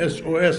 SOS।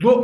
2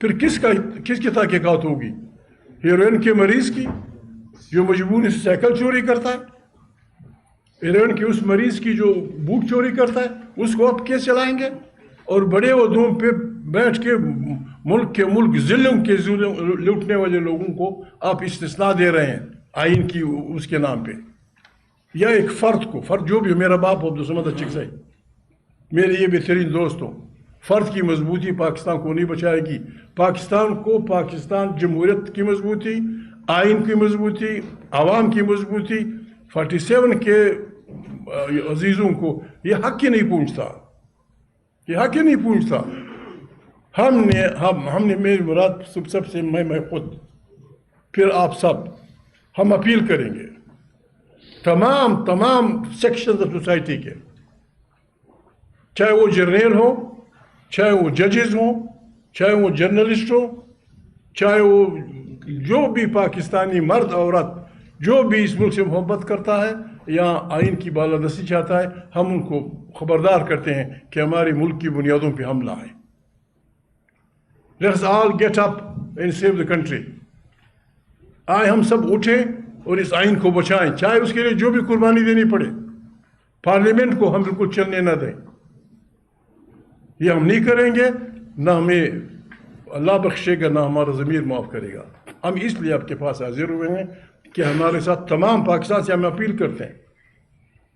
پھر کس کی تحقیقات ہوگی؟ ہیروئن کے مریض کی جو مجبوری سے سائیکل چوری کرتا ہے، ہیروئن کے اس مریض کی جو بوٹ چوری کرتا ہے، اس کو آپ کیس چلائیں گے؟ اور بڑے عہدوں پہ بیٹھ کے ملک ظلم کے لوٹنے والے لوگوں کو آپ استثناء دے رہے ہیں آئین کی اس کے نام پہ، یا ایک فرد جو بھی میرا باپ ہو سمت اچھی سے میرے یہ بہترین دوست ہوں، فرد کی مضبوطی پاکستان کو نہیں بچائے گی. پاکستان جمہوریت کی مضبوطی، آئین کی مضبوطی، عوام کی مضبوطی، 47 کے عزیزوں کو یہ حق ہی نہیں پہنچتا. ہم نے میری مراد سب سے میں خود، پھر آپ سب، ہم اپیل کریں گے تمام سیکشنز آف سوسائٹی کے، چاہے وہ جرنیل ہوں، چاہے وہ ججز ہوں، چاہے وہ جرنلسٹ ہوں، چاہے وہ جو بھی پاکستانی مرد عورت جو بھی اس ملک سے محبت کرتا ہے یا آئین کی بالادستی چاہتا ہے، ہم ان کو خبردار کرتے ہیں کہ ہمارے ملک کی بنیادوں پہ حملہ ہے. Let's all get up and save the country. آئے ہم سب اٹھیں اور اس آئین کو بچائیں، چاہے اس کے لیے جو بھی قربانی دینی پڑے. پارلیمنٹ کو ہم بالکل چلنے نہ دیں، یہ ہم نہیں کریں گے، نہ ہمیں اللہ بخشے گا، نہ ہمارا ضمیر معاف کرے گا. ہم اس لیے آپ کے پاس حاضر ہوئے ہیں کہ ہمارے ساتھ تمام پاکستان سے ہم اپیل کرتے ہیں،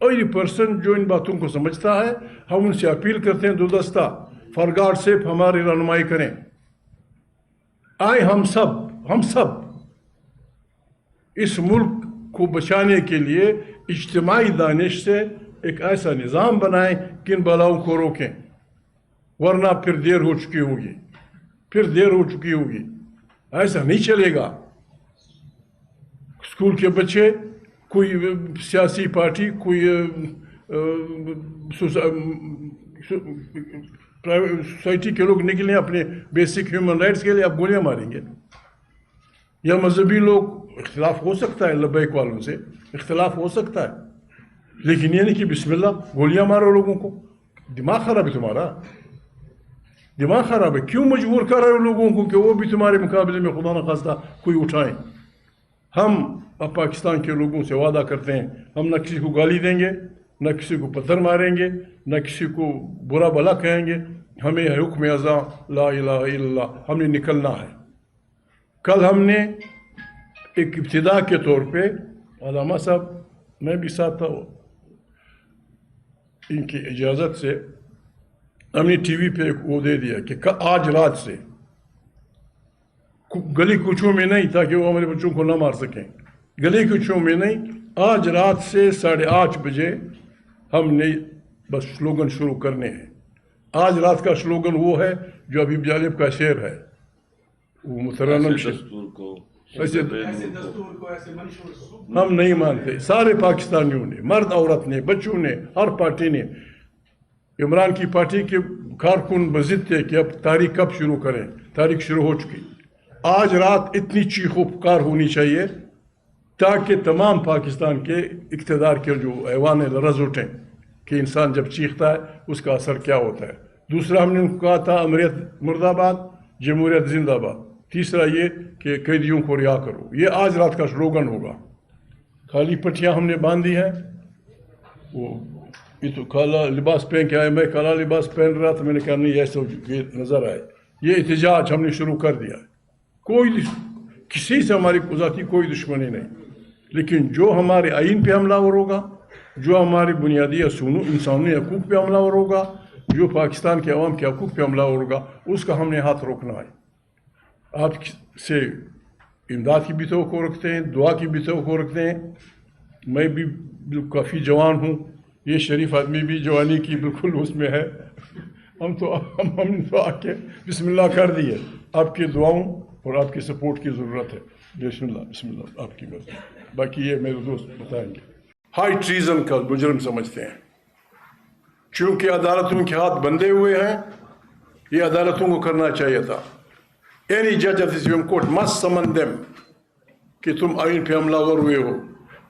اور یہ پرسن جو ان باتوں کو سمجھتا ہے، ہم ان سے اپیل کرتے ہیں دو دستہ، فار گاڈ سیک ہماری رہنمائی کریں. آئے ہم سب اس ملک کو بچانے کے لیے اجتماعی دانش سے ایک ایسا نظام بنائیں کہ ان بلاؤں کو روکیں، ورنہ پھر دیر ہو چکی ہوگی. ایسا نہیں چلے گا. اسکول کے بچے، کوئی سیاسی پارٹی، کوئی سوسائٹی کے لوگ نکلیں اپنے بیسک ہیومن رائٹس کے لیے، آپ گولیاں ماریں گے. یا مذہبی لوگ، اختلاف ہو سکتا ہے، لبیک والوں سے اختلاف ہو سکتا ہے، لیکن یہ نہیں کہ بسم اللہ گولیاں مارو لوگوں کو. دماغ خراب ہے تمہارا، دماغ خراب ہے. کیوں مجبور کر رہے ہو لوگوں کو کہ وہ بھی تمہارے مقابلے میں خدا نخواستہ کوئی اٹھائیں؟ ہم اب پاکستان کے لوگوں سے وعدہ کرتے ہیں، ہم نہ کسی کو گالی دیں گے، نہ کسی کو پتھر ماریں گے، نہ کسی کو برا بلا کہیں گے. ہمیں حکم ازاں لا الہ الا اللہ، ہم نے نکلنا ہے. کل ہم نے ایک ابتدا کے طور پہ، علامہ صاحب میں بھی ساتھ تھا، ان کی اجازت سے ہم نے ٹی وی پہ ایک وہ دے دیا کہ آج رات سے گلی کوچوں میں نہیں، تاکہ وہ ہمارے بچوں کو نہ مار سکیں، گلی کوچوں میں نہیں، آج رات سے 8:30 بجے ہم نے بس سلوگن شروع کرنے ہیں. آج رات کا سلوگن وہ ہے جو ابھی جالب کا شعر ہے، وہ مترنم شعر. ایسے دستور کو ہم نہیں مانتے. سارے پاکستانیوں نے، مرد عورت نے، بچوں نے، ہر پارٹی نے. عمران کی پارٹی کے کارکن بضد تھے کہ اب تاریخ کب شروع کریں، تاریخ شروع ہو چکی. آج رات اتنی چیخ و پکار ہونی چاہیے تاکہ تمام پاکستان کے اقتدار کے جو ایوان لرز اٹھیں کہ انسان جب چیختا ہے اس کا اثر کیا ہوتا ہے. دوسرا ہم نے ان کو کہا تھا امریت مرد آباد، جمہوریت زندہ باد. تیسرا یہ کہ قیدیوں کو رہا کرو. یہ آج رات کا سلوگن ہوگا. خالی پٹیاں ہم نے باندھی ہیں، وہ یہ تو کالا لباس پہن کے آئے، میں کالا لباس پہن رہا تھا، میں نے کہا نہیں ایسا نظر آئے. یہ احتجاج ہم نے شروع کر دیا. کوئی کسی سے ہماری ذاتی کوئی دشمنی نہیں، لیکن جو ہمارے آئین پہ حملہ ور ہوگا، جو ہماری بنیادی انسانی حقوق پہ حملہ ور ہوگا، جو پاکستان کے عوام کے حقوق پہ حملہ ور ہوگا، اس کا ہم نے ہاتھ روکنا ہے. آپ سے امداد کی بھی توقع رکھتے ہیں، دعا کی بھی توقع رکھتے ہیں. میں بھی کافی جوان ہوں، یہ شریف آدمی بھی جوانی کی بالکل اس میں ہے. ہم نے تو آ کے بسم اللہ کر دیے. آپ کی دعاؤں اور آپ کی سپورٹ کی ضرورت ہے. بسم اللہ آپ کی مرضی. باقی یہ میرے دوست بتائیں گے. ہائی ٹریزن کا مجرم سمجھتے ہیں، چونکہ عدالتوں کے ہاتھ بندھے ہوئے ہیں. یہ عدالتوں کو کرنا چاہیے تھا. Any judge of the Supreme Court must summon them کہ تم آئین پہ حملہ ور ہوئے ہو.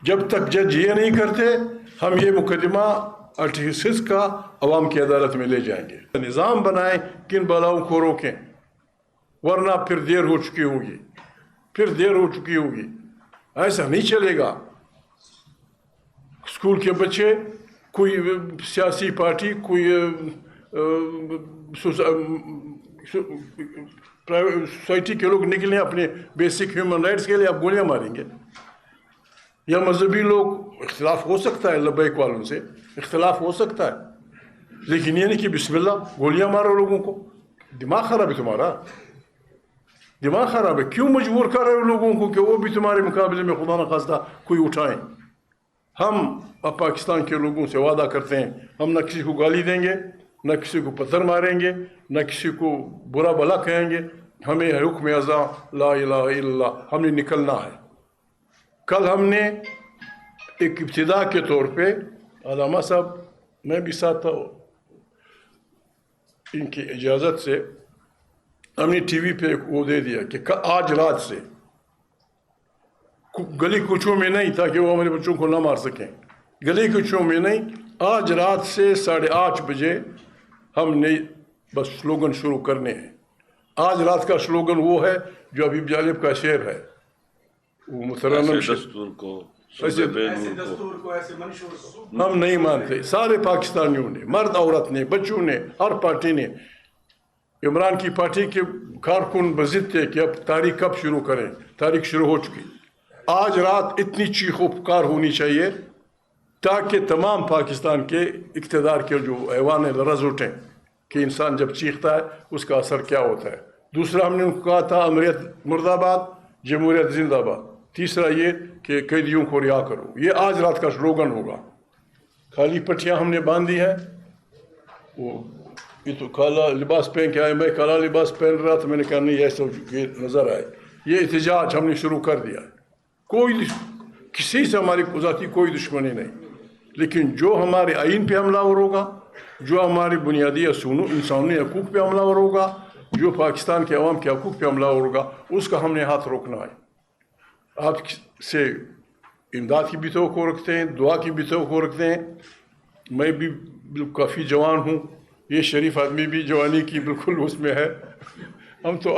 جب تک جج یہ نہیں کرتے، ہم یہ مقدمہ 86 کا عوام کی عدالت میں لے جائیں گے. نظام بنائیں کہ ان بلاؤں کو روکیں، ورنہ پھر دیر ہو چکی ہوگی. ایسا نہیں چلے گا. اسکول کے بچے کوئی سیاسی پارٹی کوئی سوسائٹی کے لوگ نکلیں اپنے بیسک ہیومن رائٹس کے لیے، آپ گولیاں ماریں گے. یا مذہبی لوگ، اختلاف ہو سکتا ہے لبیک والوں سے، اختلاف ہو سکتا ہے، لیکن یہ نہیں کہ بسم اللہ گولیاں مارو لوگوں کو. دماغ خراب ہے تمہارا، دماغ خراب ہے. کیوں مجبور کر رہے ہو لوگوں کو کہ وہ بھی تمہارے مقابلے میں خدا نخواستہ کوئی اٹھائیں؟ ہم پاکستان کے لوگوں سے وعدہ کرتے ہیں ہم نہ کسی کو گالی دیں گے، نہ کسی کو پتھر ماریں گے، نہ کسی کو برا بھلا کہیں گے. ہمیں حکم ازاں لا الہ الا اللہ، ہم نے نکلنا ہے. کل ہم نے ایک ابتدا کے طور پہ علامہ صاحب، میں بھی ساتھ تھا، ان کی اجازت سے ہم نے ٹی وی پہ وہ دے دیا کہ آج رات سے گلی کوچوں میں نہیں، تاکہ وہ ہمارے بچوں کو نہ مار سکیں، گلی کوچوں میں نہیں، آج رات سے 8:30 بجے ہم نے بس سلوگن شروع کرنے ہیں. آج رات کا سلوگن وہ ہے جو ابھی جالب کا شعر ہے، وہ مترنم دستور کو ایسے دستور کو ایسے منشور کو ہم نہیں مانتے. سارے پاکستانیوں نے، مرد عورت نے، بچوں نے، ہر پارٹی نے. عمران کی پارٹی کے کارکن بضد تھے کہ اب تاریخ کب شروع کریں، تاریخ شروع ہو چکی. آج رات اتنی چیخ و پکار ہونی چاہیے تاکہ تمام پاکستان کے اقتدار کے جو ایوان لرز اٹھیں کہ انسان جب چیختا ہے اس کا اثر کیا ہوتا ہے. دوسرا ہم نے ان کو کہا تھا امریت مرد آباد، جمہوریت زندہ باد. تیسرا یہ کہ قیدیوں کو رہا کرو. یہ آج رات کا سلوگن ہوگا. کالی پٹیاں ہم نے باندھی ہیں، وہ یہ تو کالا لباس پہن کے آئے، میں کالا لباس پہن رہا تھا، میں نے کہا نہیں ایسا نظر آئے. یہ احتجاج ہم نے شروع کر دیا. کوئی کسی سے ہماری ذاتی کوئی دشمنی نہیں، لیکن جو ہمارے آئین پہ حملہ آور ہوگا، جو ہماری بنیادی اصولوں انسانی حقوق پہ حملہ آور ہوگا، جو پاکستان کے عوام کے حقوق پہ حملہ آور ہوگا، اس کا ہم نے ہاتھ روکنا ہے. آپ سے امداد کی بھی توقع رکھتے ہیں، دعا کی بھی توقع رکھتے ہیں. میں بھی کافی جوان ہوں، یہ شریف آدمی بھی جوانی کی بالکل اس میں ہے. ہم تو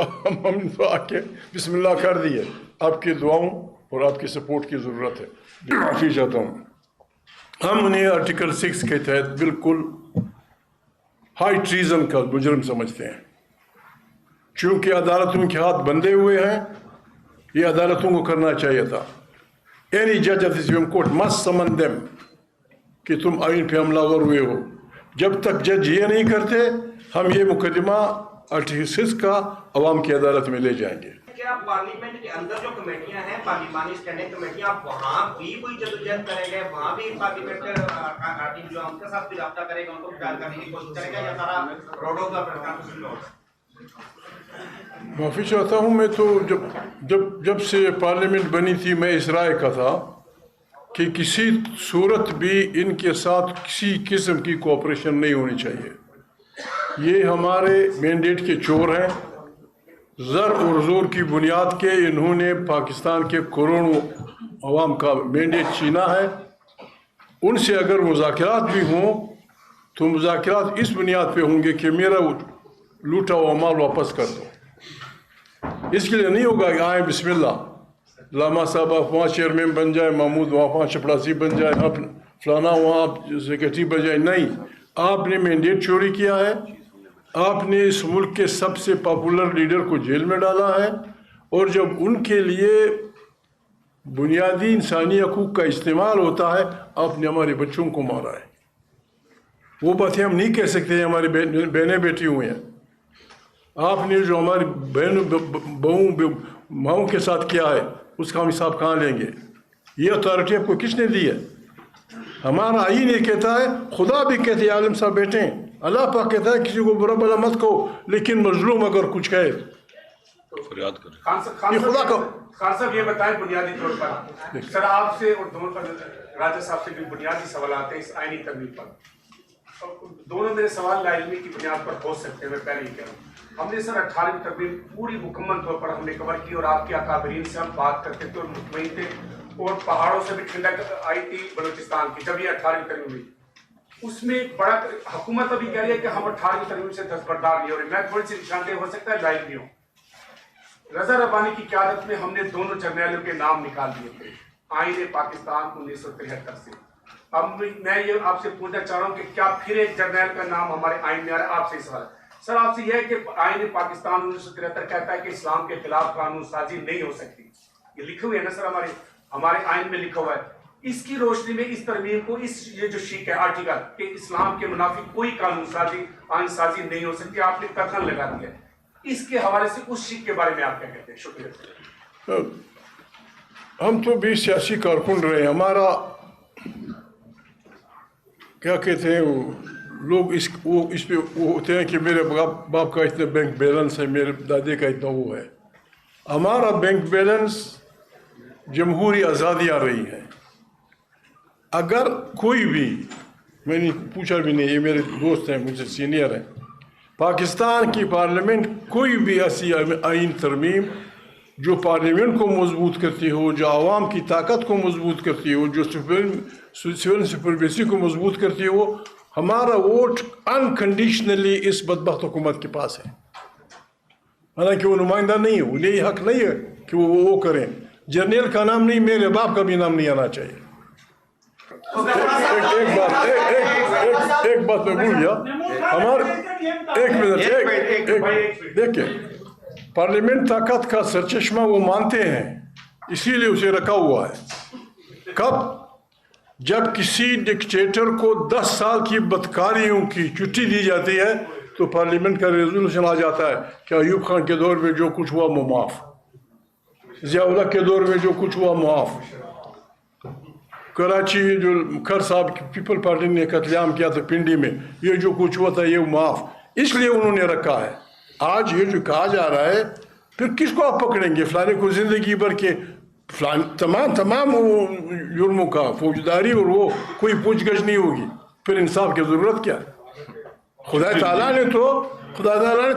آ کے بسم اللہ کر دیے. آپ کی دعاؤں اور آپ کی سپورٹ کی ضرورت ہے. معافی چاہتا ہوں. ہم انہیں آرٹیکل 6 کے تحت بالکل ہائی ٹریزن کا مجرم سمجھتے ہیں. چونکہ عدالتوں کے ہاتھ بندھے ہوئے ہیں، یہ عدالتوں کو کرنا چاہیے تھا. Any judge of the Supreme Court must summon them کہ تم آئین پہ حملہ آور ہوئے ہو. جب تک جج یہ نہیں کرتے ہم یہ مقدمہ آرٹیکل 6 کا عوام کی عدالت میں لے جائیں گے. کیا پارلیمنٹ کے اندر جو کمیٹیاں ہیں، پارلیمانی اسٹینڈنگ کمیٹیاں، وہاں بھی کوئی جدوجہد کریں گے؟ وہاں بھی پارلیمنٹ کے جو ان کے ساتھ بھی رابطہ کرے گا، ان کو بھی ڈال کرنے کی کوشش کرے گا، یا سارا روڈوں کا معافی چاہتا ہوں. میں تو جب سے پارلیمنٹ بنی تھی میں اس رائے کا تھا کہ کسی صورت بھی ان کے ساتھ کسی قسم کی کوآپریشن نہیں ہونی چاہیے. یہ ہمارے مینڈیٹ کے چور ہیں. زر اور زور کی بنیاد کے انہوں نے پاکستان کے کروڑوں عوام کا مینڈیٹ چھینا ہے. ان سے اگر مذاکرات بھی ہوں تو مذاکرات اس بنیاد پہ ہوں گے کہ میرا لوٹا ہوا مال واپس کر دو. اس کے لیے نہیں ہوگا کہ آئیں بسم اللہ لاما صاحب آپ وہاں چیئرمین بن جائے، محمود وہاں چپڑاسی بن جائے، آپ فلانا وہاں آپ سیکرٹری بن جائے. نہیں، آپ نے مینڈیٹ چوری کیا ہے. آپ نے اس ملک کے سب سے پاپولر لیڈر کو جیل میں ڈالا ہے، اور جب ان کے لیے بنیادی انسانی حقوق کا استعمال ہوتا ہے آپ نے ہمارے بچوں کو مارا ہے. وہ باتیں ہم نہیں کہہ سکتے. ہماری بہنیں بیٹھی ہوئی ہیں. آپ نے جو ہماری بہنوں ماؤں کے ساتھ کیا ہے اس کا ہم حساب کہاں لیں گے؟ یہ اتھارٹی آپ کو کس نے دی ہے؟ ہمارا آئین یہ کہتا ہے، خدا بھی کہتے ہیں، عالم صاحب بیٹھے ہیں، اللہ پاک کہتا ہے کسی کو برا بلا مت کہو، لیکن مظلوم اگر کچھ کہے فریاد کریں. یہ خدا کا. خان صاحب یہ بتائیں بنیادی طور پر، سر آپ سے اور دونوں راجہ صاحب سے بھی بنیادی سوالات ہیں اس آئینی ترمیم پر. دونوں میرے سوال لاعلمی کی بنیاد پر ہو سکتے ہیں. میں پہلے ہی کہہ رہا ہوں، ہم نے سر 18ویں ترمیم پوری مکمل طور پر ہم نے کور کی، اور آپ کے اکابرین سے ہم بات کرتے تھے اور مطمئن تھے، اور پہاڑوں سے بھی ٹھنڈک آئی تھی بلوچستان کی جب یہ 18ویں ترمیم ہوئی. اس میں ایک بڑا حکومت ابھی کہہ رہی ہے کہ ہم 18ویں ترمیم سے دستبردار نہیں ہو رہے. میں تھوڑی سی نشاندہ ہو سکتا ہے لائیو نہیں ہوں. رضا ربانی کی قیادت میں ہم نے دونوں جرنیلوں کے نام نکال دیے تھے آئین پاکستان 1973 سے. اب میں یہ آپ سے پوچھنا چاہ رہا ہوں کہ کیا پھر ایک جرنیل کا نام ہمارے آئین میں آ رہا ہے؟ آپ سے سوال ہے سر، آپ سے یہ ہے کہ آئین پاکستان 1973 کہتا ہے کہ اسلام کے خلاف قانون سازی نہیں ہو سکتی. یہ لکھے ہوئے ہے نا سر، ہمارے آئین میں لکھا ہوا ہے. اس کی روشنی میں اس ترمیم کو یہ جو شیک ہے آرٹیکل کہ اسلام کے منافق کوئی قانون سازی آئین سازی نہیں ہو سکتی، آپ نے قطعاً لگا دیا ہے. اس کے حوالے سے اس شیک کے بارے میں آپ کیا کہتے ہیں؟ شکریہ. ہم تو بھی سیاسی کارکن رہے ہیں. ہمارا کیا کہتے ہیں وہ لوگ اس پہ وہ ہوتے ہیں کہ میرے باپ کا اتنا بینک بیلنس ہے، میرے دادے کا اتنا وہ ہے. ہمارا بینک بیلنس جمہوری آزادیاں رہی ہیں. اگر کوئی بھی، میں نے پوچھا بھی نہیں، یہ میرے دوست ہیں، مجھ سے سینئر ہیں، پاکستان کی پارلیمنٹ کوئی بھی ایسی آئین ترمیم جو پارلیمنٹ کو مضبوط کرتی ہو، جو عوام کی طاقت کو مضبوط کرتی ہو، جو سول سپرمیسی کو مضبوط کرتی ہو، ہمارا ووٹ انکنڈیشنلی اس بدبخت حکومت کے پاس ہے. حالانکہ وہ نمائندہ نہیں ہے، انہیں یہ حق نہیں ہے کہ وہ کریں. جرنیل کا نام نہیں، میرے باپ کا بھی نام نہیں آنا چاہیے. ایک بات میں بھول گیا. ایک منٹ دیکھیں، پارلیمنٹ طاقت کا سرچشمہ وہ مانتے ہیں، اسی لیے اسے رکھا ہوا ہے. کب؟ جب کسی ڈکٹیٹر کو 10 سال کی بدکاریوں کی چھٹی دی جاتی ہے تو پارلیمنٹ کا ریزولوشن آ جاتا ہے کہ ایوب خان کے دور میں جو کچھ ہوا وہ معاف، ضیاء الحق کے دور میں جو کچھ ہوا معاف، کراچی جو کھر صاحب پیپل پارٹی نے قتل عام کیا تھا پنڈی میں، یہ جو کچھ ہوا تھا یہ معاف. اس لیے انہوں نے رکھا ہے. آج یہ جو کہا جا رہا ہے، پھر کس کو آپ پکڑیں گے؟ فلانے کو زندگی بھر کے تمام جرموں کا فوجداری اور وہ کوئی پوچھ گچھ نہیں ہوگی، پھر انصاف کی ضرورت کیا؟ خدا تعالیٰ نے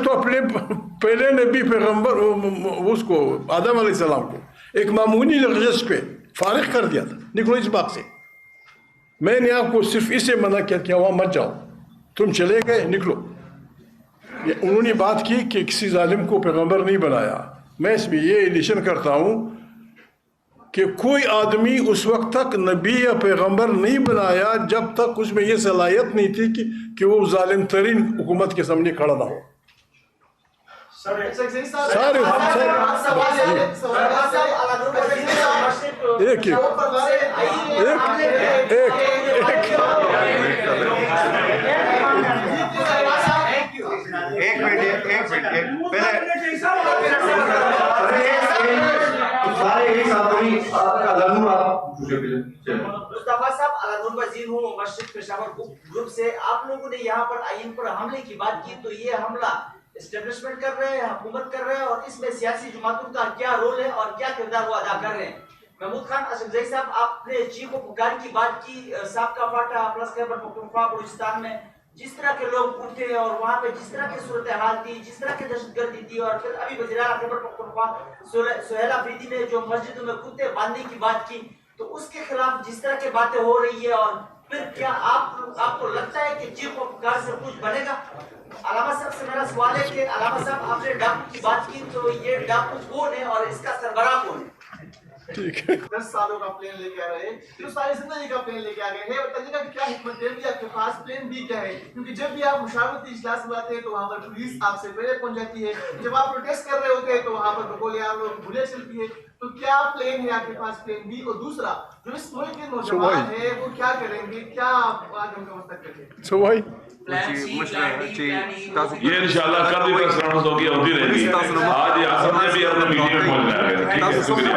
تو اپنے پہلے نبی پیغمبر اس کو آدم علیہ السلام کو ایک معمولی نرجس پہ فارغ کر دیا تھا، نکلو اس باغ سے. میں نے آپ کو صرف اسے منع کیا کہ وہاں مت جاؤ، تم چلے گئے، نکلو. انہوں نے بات کی کہ کسی ظالم کو پیغمبر نہیں بنایا. میں اس میں یہ ایڈیشن کرتا ہوں کہ کوئی آدمی اس وقت تک نبی یا پیغمبر نہیں بنایا جب تک اس میں یہ صلاحیت نہیں تھی کہ وہ ظالم ترین حکومت کے سامنے کھڑا نہ ہو. مصطفیٰ صاحب علادون وزیر ہوں مشرق پشاور گروپ سے. آپ لوگوں نے یہاں پر آئین پر حملے کی بات کی، تو یہ حملہ اسٹیبلشمنٹ کر رہے ہیں، حکومت کر رہے ہیں، اور اس میں سیاسی جماعتوں کا کیا رول ہے اور کیا کردار وہ ادا کر رہے ہیں؟ محمود خان اسدزئی صاحب، آپ نے چیخ و پکار کی بات کی. سابقہ فاٹا پلس خیبر پختونخوا بلوچستان میں جس طرح کے لوگ اٹھے اور وہاں پہ جس طرح کی صورتحال تھی، جس طرح کی دہشت گردی تھی، اور پھر ابھی وزیر اعلیٰ خیبر پختونخوا سہیل آفریدی نے جو مسجدوں میں کتے باندھنے کی بات کی، تو اس کے خلاف جس طرح کی باتیں ہو رہی ہے، اور پھر کیا آپ کو لگتا ہے کہ چیخ و پکار سے کچھ بنے گا؟ علامہ صاحب سے میرا سوال ہے کہ علامہ صاحب، آپ نے ڈاکو کی بات کی، تو یہ ڈاکو کون ہے اور اس کا سربراہ کون ہے؟ 10 سالوں کا پلین لے کے آ رہے ہیں، پھر ساری زندگی کا پلین لے کے آ گئے ہیں. بتائیے گا کہ کیا حکمت عملی آپ کے پاس، پلین بھی کیا ہے؟ کیونکہ جب بھی آپ مشاورتی اجلاس بلاتے ہیں تو وہاں پر پولیس آپ سے پہلے پہنچ جاتی ہے، جب آپ پروٹیسٹ کر رہے ہوتے ہیں تو وہاں پر گولیاں چلتی ہے. تو کیا پلین ہے آپ کے پاس، پلین بھی؟ اور دوسرا، جو اس ملک کے نوجوان ہیں وہ کیا کریں گے، کیا آج ہم کا مستقبل ہے؟ یہ انشاءاللہ کل بھی پریس ہوگی، ہوتی رہے گی. آج آسم نے بھی اپنے میڈیا میں بولنا ہے. ٹھیک ہے، شکریہ.